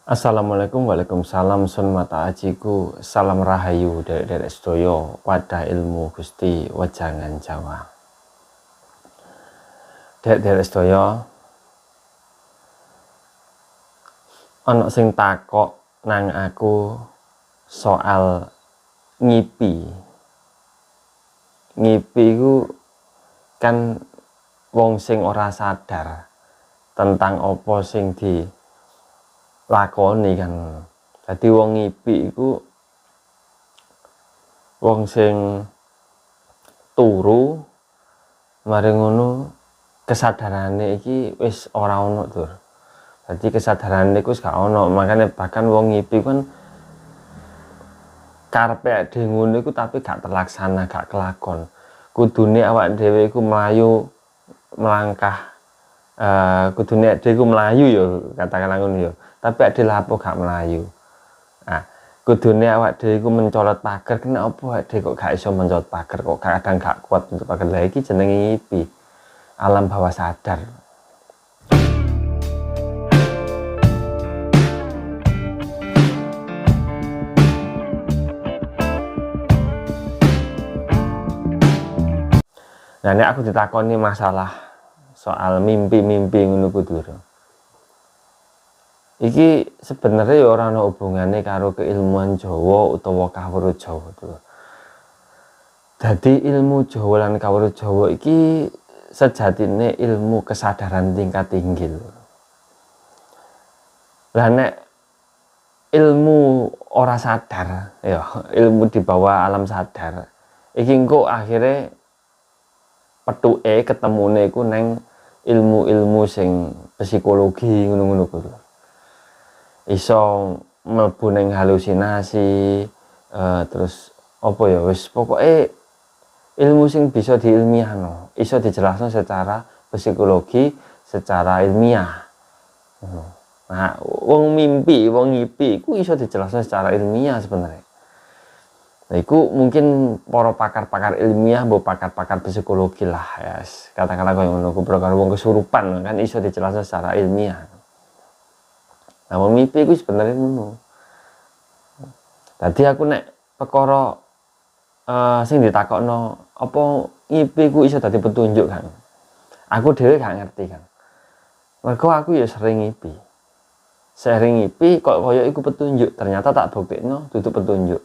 Assalamualaikum, waalaikumsalam, sun mata ajiku, salam rahayu derek sedoyo, wadah ilmu Gusti wejangan Jawa. Derek sedoyo, ana sing takok nang aku soal ngipi. Ngipi ku kan wong sing ora sadar tentang apa sing lakoni kan. Jadi wong ngipi iku wong sing turu mari ngono kesadarane iki wis ora ono tur. Jadi kesadaran iku wis gak ono, makanya bahkan wong ngipi kan karepe dhewe ngono iku tapi gak terlaksana, gak kelakon. Kudune awak dhewe iku mlayu melangkah kudune dhewe iku mlayu ya katakanlah ngono ya. Tapi ade lapo gak melayu. Nah, kudune awak dhewe iku mencolot pager, kena apa awak dhewe kok gak iso mencolot pager, kok kadang gak kuat mencolot pager. Lah iki jenenge ngipi. Alam bawah sadar. Nah, nek aku ditakoni masalah soal mimpi-mimpi ngono ku Dur. Iki sebenarnya ya ora ana hubungane karo keilmuan Jawa utawa kawruh Jawa tuh. Jadi ilmu Jawa lan kawruh Jawa iki sejatine ilmu kesadaran tingkat tinggi. Lah nek ilmu ora sadar ya, ilmu di bawah alam sadar. Iki engko akhirnya petuke ketemune iku neng ilmu-ilmu sing psikologi ngono-ngono kuwi. Iso mlebu ning halusinasi, terus apa ya wis pokoke ilmu sing bisa diilmiahno, iso dijelasno secara psikologi, secara ilmiah. Nah, wong mimpi, wong ngipi iku iso dijelasno secara ilmiah sebenarnya. Nah, iku mungkin para pakar-pakar ilmiah, mbok pakar-pakar psikologi lah ya. Katakanlah koyo ngono, karo wong kesurupan kan iso dijelasno secara ilmiah. Nah, mimpi itu sebenarnya ngono. Tadi aku nek perkara sing ditakokno apa ngipi ku iso dadi petunjuk kan. Aku dhewe gak ngerti kan. Mergo aku ya sering ngipi. Sering ngipi kok koyo iku petunjuk, ternyata tak buktekno dudu petunjuk.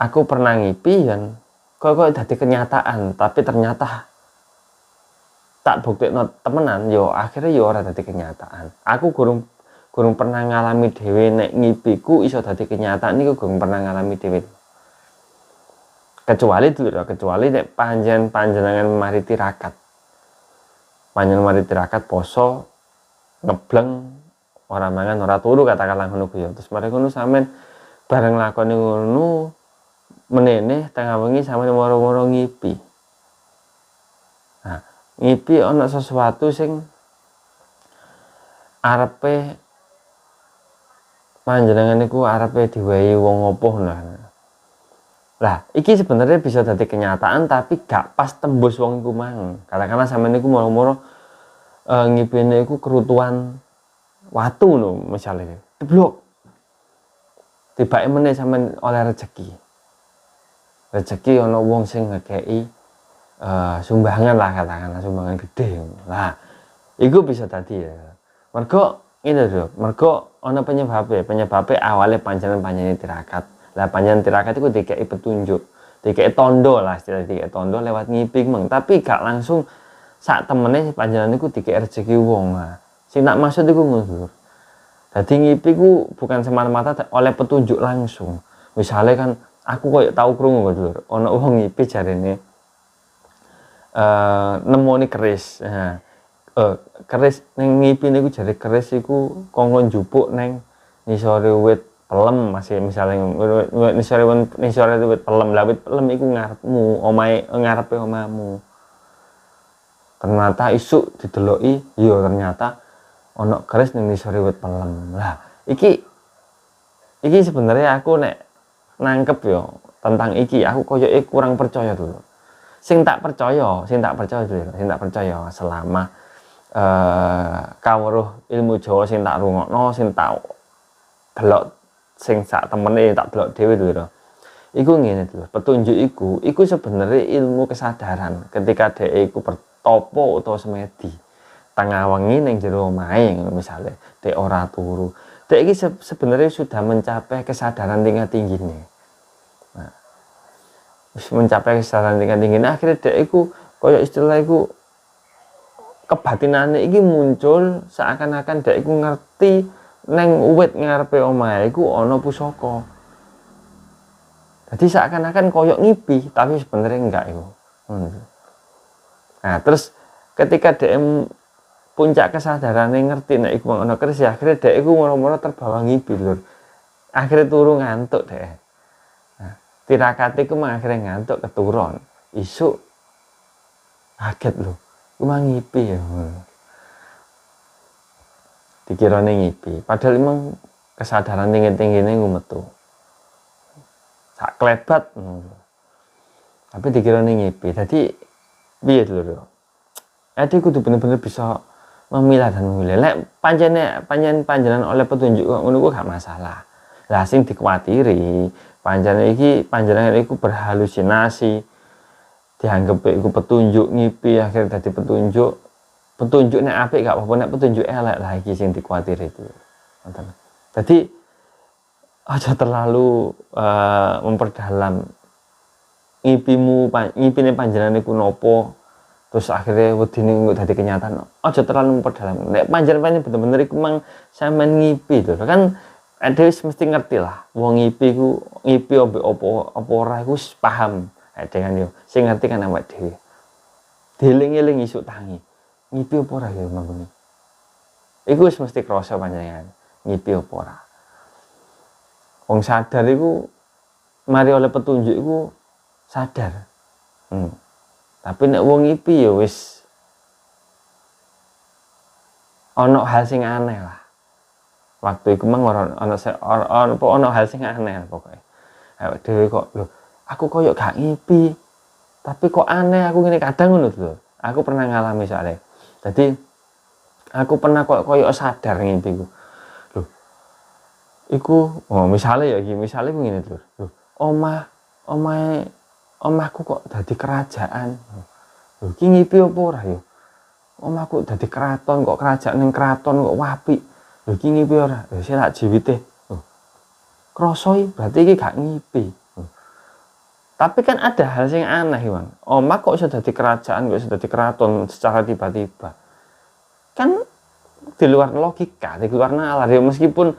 Aku pernah ngipi kan kok dadi kenyataan, tapi ternyata tak buktekno temenan yo akhirnya yo ora dadi kenyataan. Aku gurung pernah ngalami dhewe nek ngipiku iso dadi kenyataan niku gurung pernah ngalami dhewe. Kecuali nek panjenengan mari tirakat. Panjenengan mari tirakat poso ngebleng ora mangan ora turu katakanlah ngono ku yo. Terus mari ngono sampean bareng lakoni ngono menene tengah wengi sampean moro-moro ngipi. Nah, ngipi ana sesuatu sing arepe panjenengan niku arepe diwehi wong apa nah. Lah, iki sebenarnya bisa dadi kenyataan tapi gak pas tembus wong iku mang. Katakanlah sampeyan niku moro-moro ngipine iku kerutuan watu no misalnya. Deblok. Tibake meneh sampeyan oleh rezeki. Rezeki ana wong sing ngekeki sumbangan lah katakanlah sumbangan gede. Lah, iku bisa tadi ya. Mergo ngene lho, mergo ana penyebabe awale panjenengan tirakat. Lah panjenengan tirakat iku dikeki petunjuk, dikeki tondo lah istilahnya dikeki tondo lewat ngipi meng, tapi gak langsung sak temene panjenengan iku dikeki rezeki wong. Nah, sing nak maksud iku ngono. Dadi ngipi ku bukan semata-mata oleh petunjuk langsung. Misalnya kan aku koyo tau krungu lho, ana wong ngipi jarene nemoni keris. Nah, keris ning ngipi niku jare keris iku kongkon njupuk ning nisore wit pelem masih misalnya nisore wit pelem. Lah wit pelem iku ngarepmu, omahe ngarepe omahmu. Ternyata isuk dideloki, ya ternyata ana keris ning nisore wit pelem. Lah, iki sebenarnya aku nek nangkep yo tentang iki aku koyoke kurang percaya dulu. Sing tak percaya selama kawruh ilmu Jawa sing tak rungokno, sing tak delok sing sak temene tak delok dhewe lho. Iku ngene lho, petunjuk iku sebenarnya ilmu kesadaran ketika dhek iku bertopo utawa semedi tengah wengi ning jero omahe misale dhek ora turu. Dhek iki sebenarnya sudah mencapai kesadaran tingkat tinggi nih. Nah, mencapai kesadaran tingkat tinggi akhirnya dhek iku kaya istilah iku kebatinane iki muncul seakan-akan dhek iku ngerti neng uwit ngarepe omahe iku ana pusaka. Jadi seakan-akan koyok ngipi tapi sebenarnya enggak iku. Nah, terus ketika dhek puncak kesadaran ngerti nek iku ana keris akhirnya dhek iku moro-moro terbawa ngipi lur. Akhirnya turu ngantuk dhek. Nah, tirakate iku akhirnya ngantuk keturun. Isuk kaget lho. Iku ngipi ya. Dikirane ngipi, padahal emang kesadaran tinggi-tinggine iku metu. Sak klebat. Tapi dikirane ngipi. Dadi piye lho. Ade kudu bener-bener bisa memilah dan memilih. Lek panjenengan oleh petunjuk ngono ku gak masalah. Lah sing dikuatiri panjenengan iku berhalusinasi. Dianggap iku petunjuk ngipi akhirnya dadi petunjuk nek apik gak apa-apa, nek petunjuk elek lah iki sing dikuatiri itu. Jadi aja terlalu memperdalam ngipine panjenengan iku nopo terus akhirnya wedine engko dadi kenyataan. Aja terlalu memperdalam. Nek panjenengan bener-bener iku mang sampean ngipi to. Kan dhewe mesti ngerti lah. Wong ngipi apa ora iku paham. Dengan yo sing ngerti kan awake dhewe. Dieling-eling isuk tangi. Ngipi apa ora ya mangkene. Iku wis mesti krasa panjenengan. Ngipi apa ora. Wong sadar iku mari oleh petunjuk iku sadar. Tapi nek wong ngipi ya wis ana hal sing aneh lah. Waktu iku mang ana hal sing aneh pokoke. Awake dhewe kok lho, aku koyo gak ngipi. Tapi kok aneh aku ngene kadang ngono lho. Aku pernah ngalami soalnya. Jadi aku pernah koyo sadar ngipi ku. Lho. Iku misale ku ngene lho. Lho, omahku kok dadi kerajaan. Lho iki ngipi apa ora ya? Omahku dadi keraton kok kerajaan ning keraton kok apik. Lho iki ngipi ora? Lho silak jiwite. Lho. Krasa berarti iki gak ngipi. Tapi kan ada hal yang aneh, Bang. Omah kok sudah di kerajaan, kok sudah di keraton secara tiba-tiba. Kan di luar logika, di luar nalar. Ya meskipun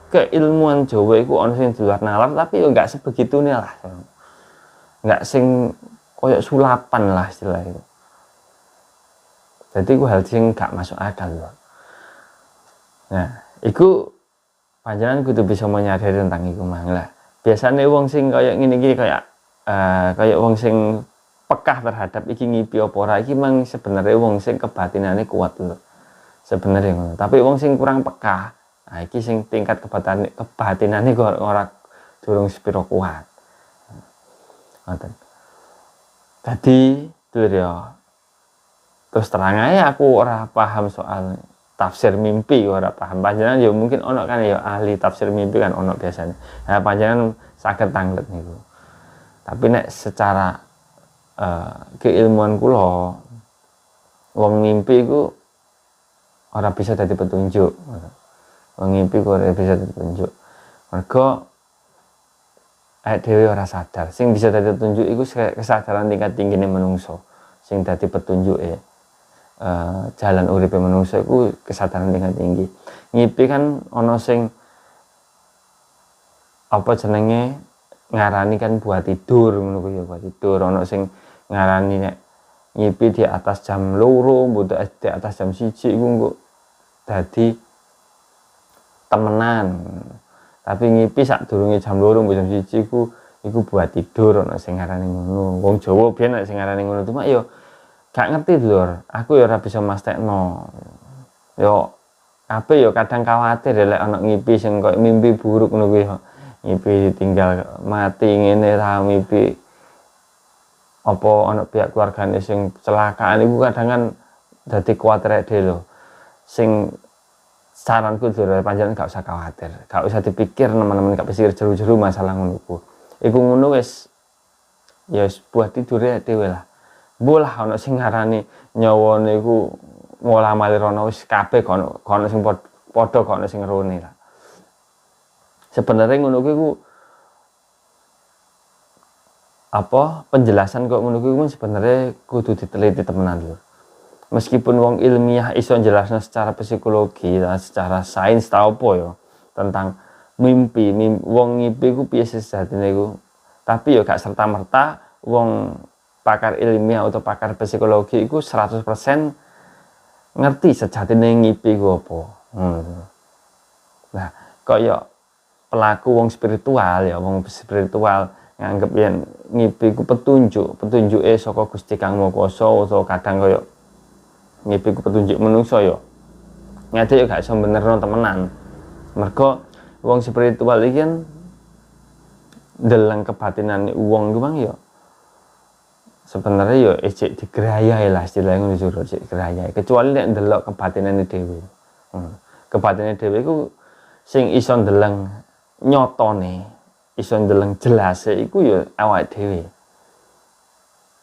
keilmuan Jawa itu ono sing di luar nalar, tapi ya enggak sebegitunya lah. Enggak sing koyo sulapan lah istilahnya. Jadi itu hal sing enggak masuk akal loh. Nah, itu panjenengan kudu bisa menyadari tentang iku mang lah. Biasanya wong sing koyo ngene iki kayak wong sing pekah terhadap iki ngipi apa ora iki mang sebenarnya wong sing kebatinane kuat lho. Sebenarnya ngono. Tapi wong sing kurang pekah, nah iki sing tingkat kebatinane kok ora durung sepiro kuat. Ngoten. Dadi dulur ya. Terus terang ae aku ora paham soal tafsir mimpi, ora paham. Panjenengan ya mungkin ono kan ya ahli tafsir mimpi kan ono biasanya. Nah panjenengan saged tanglet niku. Tapi nek secara keilmuan kula wong mimpi iku ora bisa dadi petunjuk. Wong mimpi kok ora bisa dadi petunjuk. Mergo awake dhewe ora sadar. Sing bisa dadi petunjuk iku kesadaran tingkat tinggine menungso. Sing dadi petunjuke jalan uripe menungso iku kesadaran tingkat tinggi. Ngipi kan ana sing apa jenenge ngarani kan buat tidur ngono ku ya buat tidur. Ono sing ngarani nek ngipi di atas jam 2, mbok di atas jam 1 iku engko dadi temenan. Tapi ngipi sadurunge jam 2 mbok jam 1 iku buat tidur ono sing ngarani ngono. Wong Jawa biyen nek sing ngarani ngono cuma yo gak ngerti lur. Aku ya ora bisa mastekno. Yo apa yo kadang khawatir lek ono ngipi sing koyo mimpi buruk ngono kuwi. Ngipi tinggal mati ngene ra mimpi apa ana pihak keluargane sing kecelakaan iku kadang kan dadi kuwatir dhewe lho. Sing saranku dulur panjenengan gak usah khawatir, gak usah dipikir teman-teman, gak pikir jeru-jeru masalah ngono ku. Iku ngono wis ya wis buat tidure dhewe lah. Mbuh lah ana sing ngarani nyawane iku ngolah malir ana wis kabeh kono sing padha kono sing ngerone lah. Sebenarnya ngono ku apa penjelasan kok ngono ku sebenarnya kudu diteliti temenan lho. Meskipun wong ilmiah iso jelasno secara psikologi dan secara sains tau apa ya tentang mimpi wong ngipi ku piye sejatine iku. Tapi ya gak serta-merta wong pakar ilmiah atau pakar psikologi iku 100% ngerti sejatine ngipi ku apa. Nah, kaya pelaku wong spiritual ya, wong spiritual nganggep yen ngipi ku petunjuke saka Gusti Kang Maha Kuwasa utawa kadang kaya ngipi ku petunjuk menungso ya. Nyate ya gak iso benerno temenan. Mergo wong spiritual iki kan ndeleng kebatinane wong ku bang ya. Sebenarnya ya ejek digerayai lah istilahnya ngono jero digerayai. Kecuali nek ndelok kebatinane dhewe. Kebatinane dhewe iku sing iso ndeleng nyotone, iso ndeleng jelase iku ya awake dhewe.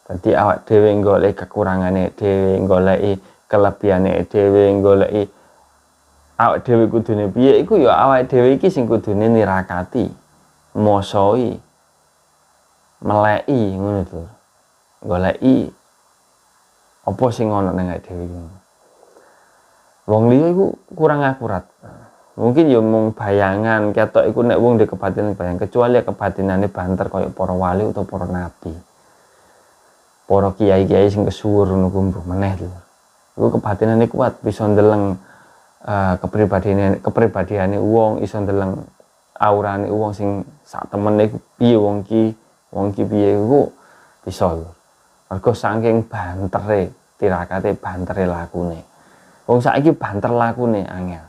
Dadi awak dhewe golek kekurangane dhewe, goleki kelebihane dhewe, goleki awak dhewe kudune piye iku ya awake dhewe iki sing kudune nirakati, mosoi, meleki ngono to. Goleki apa sing ana nang awake dhewe iki. Wong liya iku kurang akurat. Mungkin ya mung bayangan ketok iku nek wong di kebatinan bayang, kecuali kebatinane banter kaya para wali utawa para nabi. Para kiai-kiai sing kesuwur ngono ku meneh lho. Iku kebatinane kuat, bisa ndeleng kepribadiane wong, iso ndeleng aurane wong sing sak temene piye wong ki piye iku bisa lho. Mergo saking bantere tirakate, bantere lakune. Wong saiki banter lakune angel.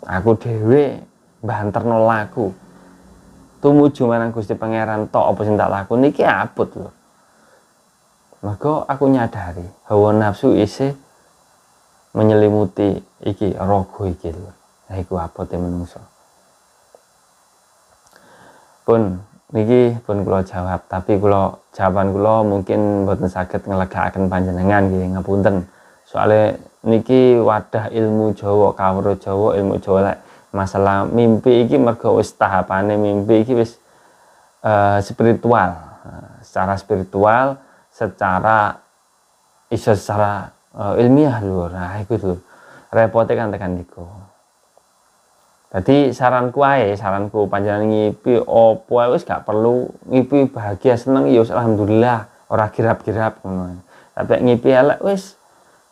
Aku dhewe banterno laku. Tumuju marang Gusti Pangeran tok apa sing tak lakoni iki abot lho. Maka aku nyadari hawa nafsu isih menyelimuti iki raga iki lho. Nah iku abote menungso. Pun niki pun kula jawab, tapi jawaban kula mungkin mboten saged ngelegakaken panjenengan nggih, ngapunten. Soale niki wadah ilmu Jawa, kawruh Jawa, ilmu Jawa lek masalah mimpi iki mergo wis tahapane mimpi iki wis spiritual. Secara spiritual, secara ilmiah lho. Nah iku lho. Repote kan tekan niku. Jadi saranku panjenengan ngipi opo wis gak perlu ngipi bahagia seneng ya alhamdulillah, ora girap-girap ngono. Tapi ngipi elek wis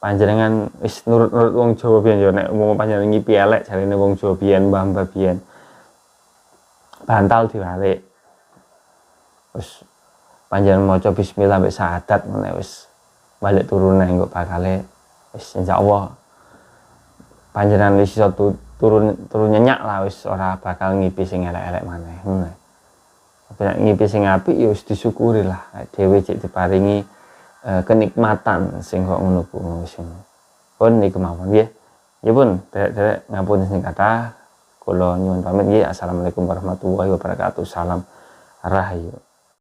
panjenengan wis nurut-nurut wong Jawa biyen ya nek umum panjenengan ngipi elek jarine wong Jawa biyen, mbah-mbah biyen. Bantal diwalik. Wis panjenengan maca bismillah mbek syahadat meneh wis balik turune engko bakale wis insyaallah panjenengan wis iso turun nyenyak lah wis ora bakal ngipi sing elek-elek maneh ngono. Tapi nek ngipi sing apik ya wis disyukuri lah dhewe cek diparingi kenikmatan sing kok ngono ku wis. Pun niku mawon nggih. Ya pun derek ngapunten sing kathah kula nyuwun pamit nggih. Assalamualaikum warahmatullahi wabarakatuh. Salam rahayu.